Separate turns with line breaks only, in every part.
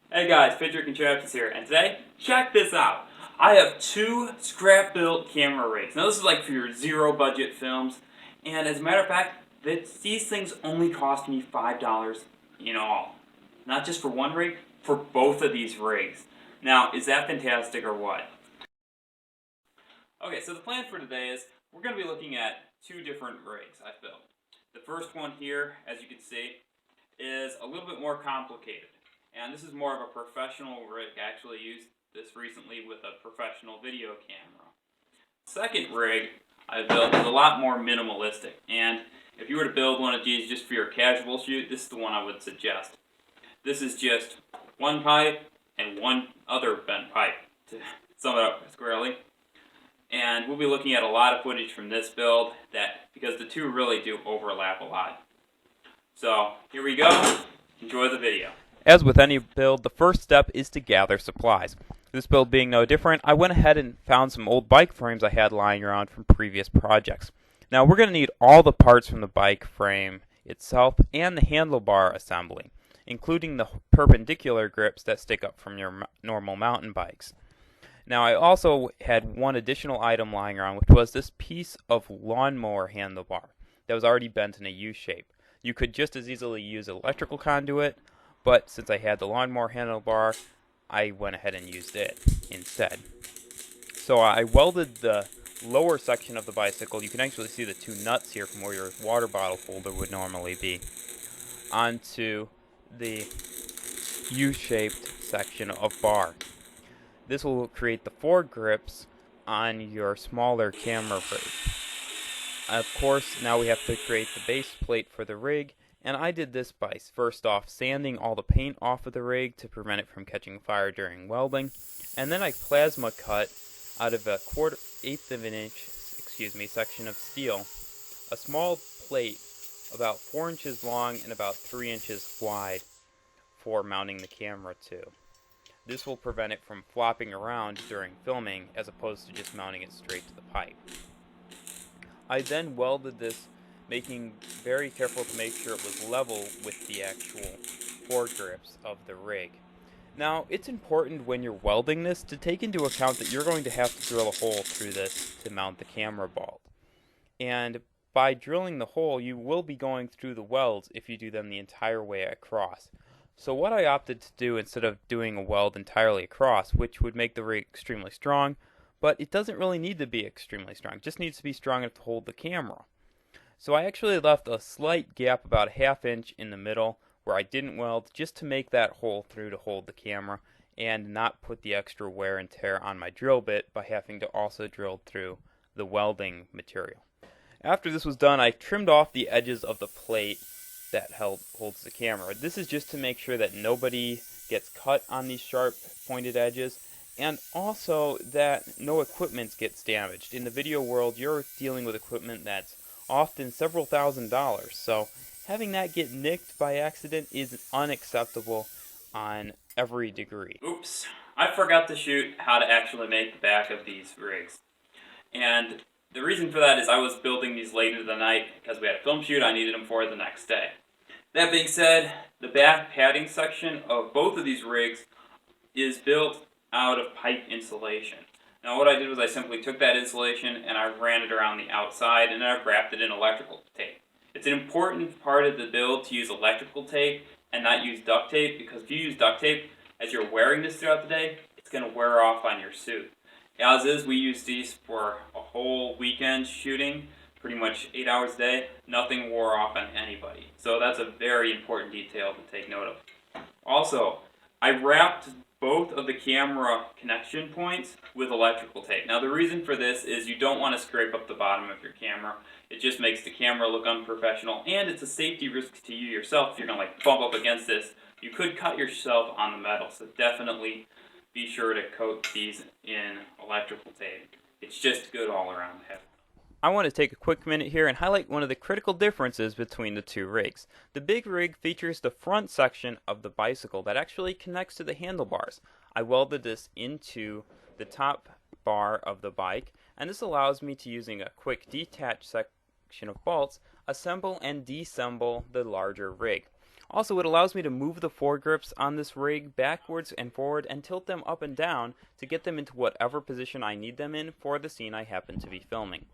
Hey guys, Patrick Contraptions here, and today, check this out. I have two scrap-built camera rigs. Now this is like for your zero-budget films, and as a matter of fact, these things only cost me $5 in all. Not just for one rig, for both of these rigs. Now, is that fantastic or what? Okay, so the plan for today is we're going to be looking at two different rigs I've built. The first one here, as you can see, is a little bit more complicated. And this is more of a professional rig. I actually used this recently with a professional video camera. Second rig I built is a lot more minimalistic. And if you were to build one of these just for your casual shoot, this is the one I would suggest. This is just one pipe and one other bent pipe, to sum it up squarely. And we'll be looking at a lot of footage from this build because the two really do overlap a lot. So here we go. Enjoy the video.
As with any build, the first step is to gather supplies. This build being no different, I went ahead and found some old bike frames I had lying around from previous projects. Now we're going to need all the parts from the bike frame itself and the handlebar assembly, including the perpendicular grips that stick up from your normal mountain bikes. Now I also had one additional item lying around, which was this piece of lawnmower handlebar that was already bent in a U shape. You could just as easily use electrical conduit, but since I had the lawnmower handlebar, I went ahead and used it instead. So I welded the lower section of the bicycle, you can actually see the two nuts here from where your water bottle holder would normally be, onto the U-shaped section of bar. This will create the foregrips on your smaller camera rig. Of course, now we have to create the base plate for the rig, and I did this by first off sanding all the paint off of the rig to prevent it from catching fire during welding, and then I plasma cut out of a 1/4 of an inch section of steel a small plate about 4 inches long and about 3 inches wide for mounting the camera to. This will prevent it from flopping around during filming as opposed to just mounting it straight to the pipe. I then welded this, making very careful to make sure it was level with the actual foregrips of the rig. Now, it's important when you're welding this to take into account that you're going to have to drill a hole through this to mount the camera bolt. And by drilling the hole, you will be going through the welds if you do them the entire way across. So what I opted to do instead of doing a weld entirely across, which would make the rig extremely strong, but it doesn't really need to be extremely strong, it just needs to be strong enough to hold the camera. So I actually left a slight gap about a 1/2 inch in the middle where I didn't weld, just to make that hole through to hold the camera and not put the extra wear and tear on my drill bit by having to also drill through the welding material. After this was done, I trimmed off the edges of the plate that holds the camera. This is just to make sure that nobody gets cut on these sharp pointed edges, and also that no equipment gets damaged. In the video world, you're dealing with equipment that's often several $1,000s, so having that get nicked by accident is unacceptable on every degree.
Oops, I forgot to shoot how to actually make the back of these rigs. And the reason for that is I was building these late into the night because we had a film shoot I needed them for the next day. That being said, the back padding section of both of these rigs is built out of pipe insulation. Now what I did was I simply took that insulation and I ran it around the outside and then I wrapped it in electrical tape. It's an important part of the build to use electrical tape and not use duct tape, because if you use duct tape as you're wearing this throughout the day, it's going to wear off on your suit. As is, we use these for a whole weekend shooting, pretty much 8 hours a day. Nothing wore off on anybody. So that's a very important detail to take note of. Also, I wrapped both of the camera connection points with electrical tape. Now the reason for this is you don't want to scrape up the bottom of your camera. It just makes the camera look unprofessional, and it's a safety risk to you yourself. If you're going to bump up against this, you could cut yourself on the metal. So definitely be sure to coat these in electrical tape. It's just good all around.
I want to take a quick minute here and highlight one of the critical differences between the two rigs. The big rig features the front section of the bicycle that actually connects to the handlebars. I welded this into the top bar of the bike, and this allows me to, using a quick detach section of bolts, assemble and deassemble the larger rig. Also, it allows me to move the foregrips on this rig backwards and forward and tilt them up and down to get them into whatever position I need them in for the scene I happen to be filming.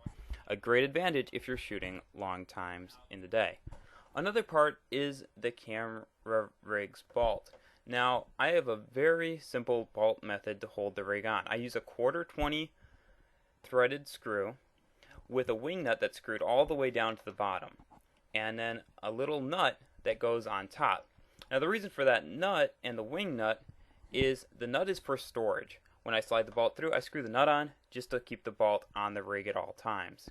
A great advantage if you're shooting long times in the day. Another part is the camera rig's bolt. Now, I have a very simple bolt method to hold the rig on. I use a 1/4-20 threaded screw with a wing nut that's screwed all the way down to the bottom, and then a little nut that goes on top. Now, the reason for that nut and the wing nut is the nut is for storage. When I slide the bolt through, I screw the nut on just to keep the bolt on the rig at all times.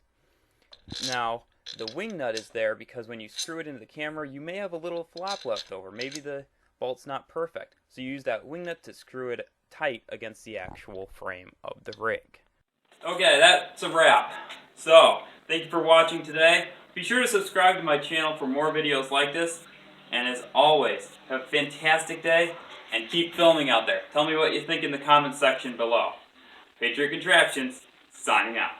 Now, the wing nut is there because when you screw it into the camera, you may have a little flap left over. Maybe the bolt's not perfect. So you use that wing nut to screw it tight against the actual frame of the rig.
Okay, that's a wrap. So, thank you for watching today. Be sure to subscribe to my channel for more videos like this. And as always, have a fantastic day and keep filming out there. Tell me what you think in the comments section below. Patriot Contraptions, signing out.